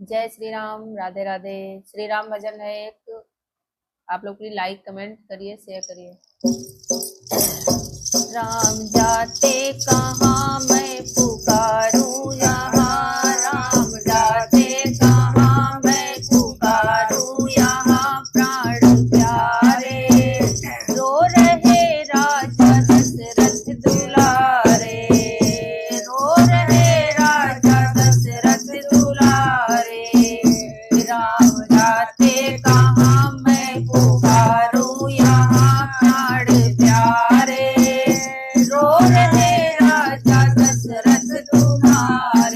जय श्री राम, राधे राधे। श्री राम भजन है एक, आप लोग प्लीज लाइक कमेंट करिए, शेयर करिए। राम जाते कहाँ मैं पुकारूं यहाँ, राम जाते कहाँ मैं पुकारूं यहाँ, प्राण प्यारे रो रहे राजा दशरथ दुलारे, रो रहे राजा दशरथ दुलारे। राम जाते कहाँ मैं पुकारूं यहाँ, प्राण प्यारे रो रहे राजा दशरथ तुम्हारे।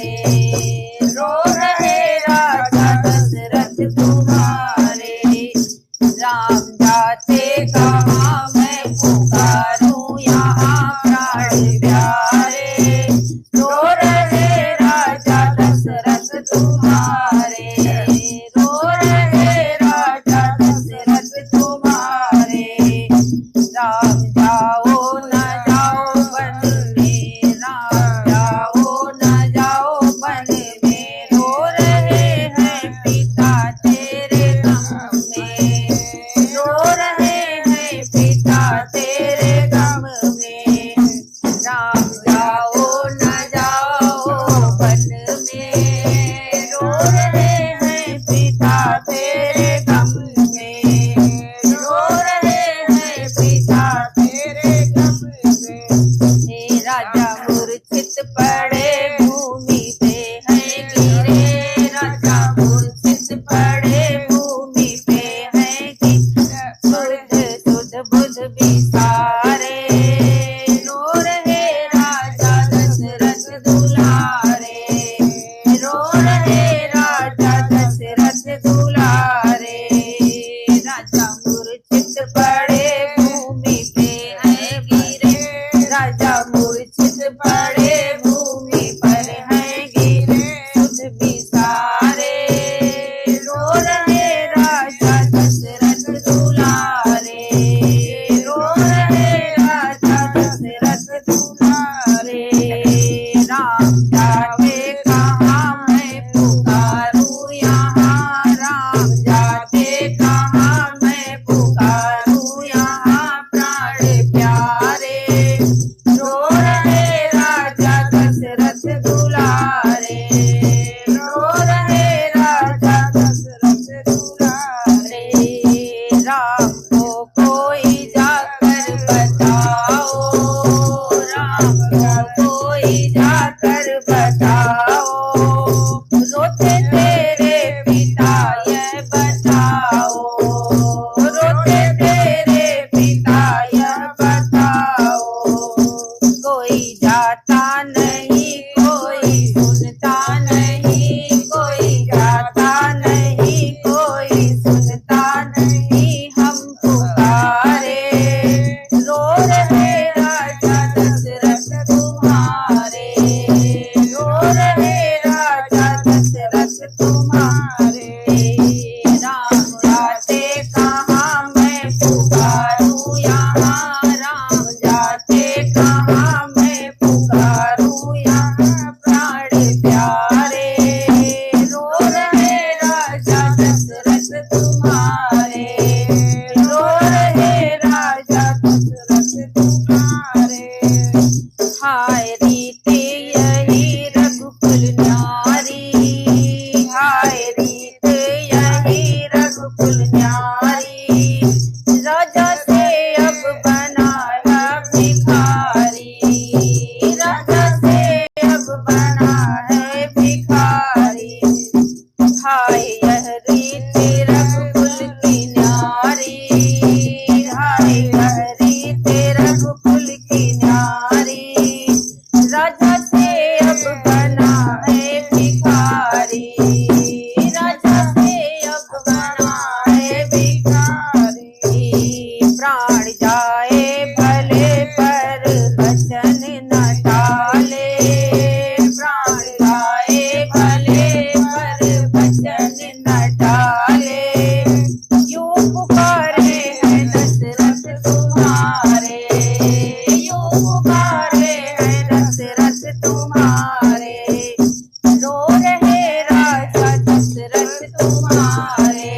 तुम्हारे,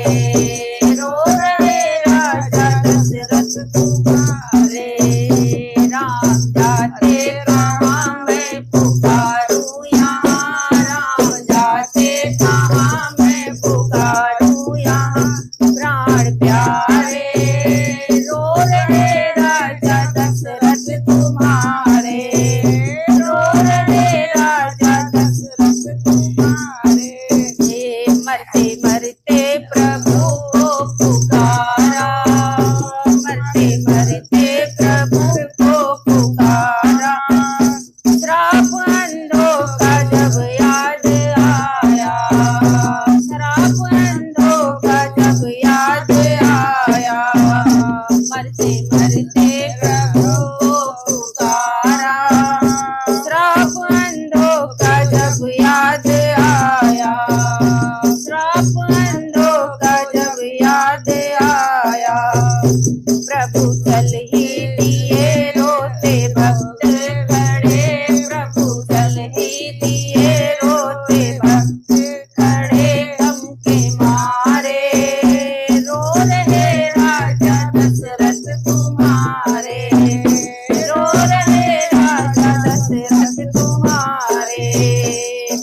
रो रहे राजा दशरथ तुम्हारे। राम जाते कहाँ मैं पुकारूं यहाँ, राम जाते कहाँ मैं पुकारूं यहाँ। प्राण प्यारे रो रहे राजा दशरथ तुम्हारे, रो रहे राजा दशरथ तुम्हारे। मरते मरते प्रभु को पुकारा, मरते मरते प्रभु को पुकारा। श्राप अंधों का जब याद आया, श्राप अंधों का जब याद आया। मरते मरते प्रभु को पुकारा, श्राप अंधों का जब याद आया, श्राप अंधों का जब याद आया। प्रभु चल ही दिए रोते भक्त खड़े, प्रभु चल ही दिए रोते भक्त खड़े। गम के मारे रो रहे राजा दशरथ तुम्हारे, रो रहे राजा दशरथ तुम्हारे।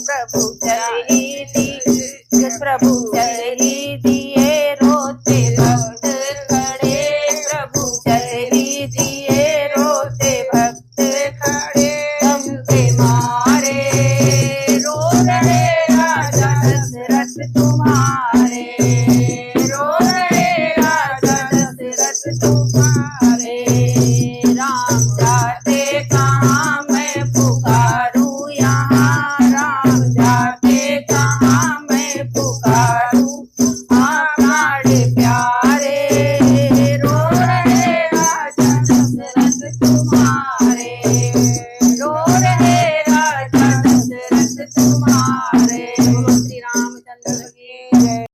प्रभु चल ही दिए, प्रभु चल ही दिए रोते भक्त खड़े, प्रभु चल ही दिए रोते भक्त खड़े। गम के मारे रो रहे राजा दशरथ तुम्हारे, रो रहे राजा दशरथ तुम्हारे। राम जाते कहाँ मैं पुकारूं यहाँ, राम जाते कहाँ मैं पुकारूं। हाँ प्राण प्यारे रो रहे राजा दशरथ तुम्हारे।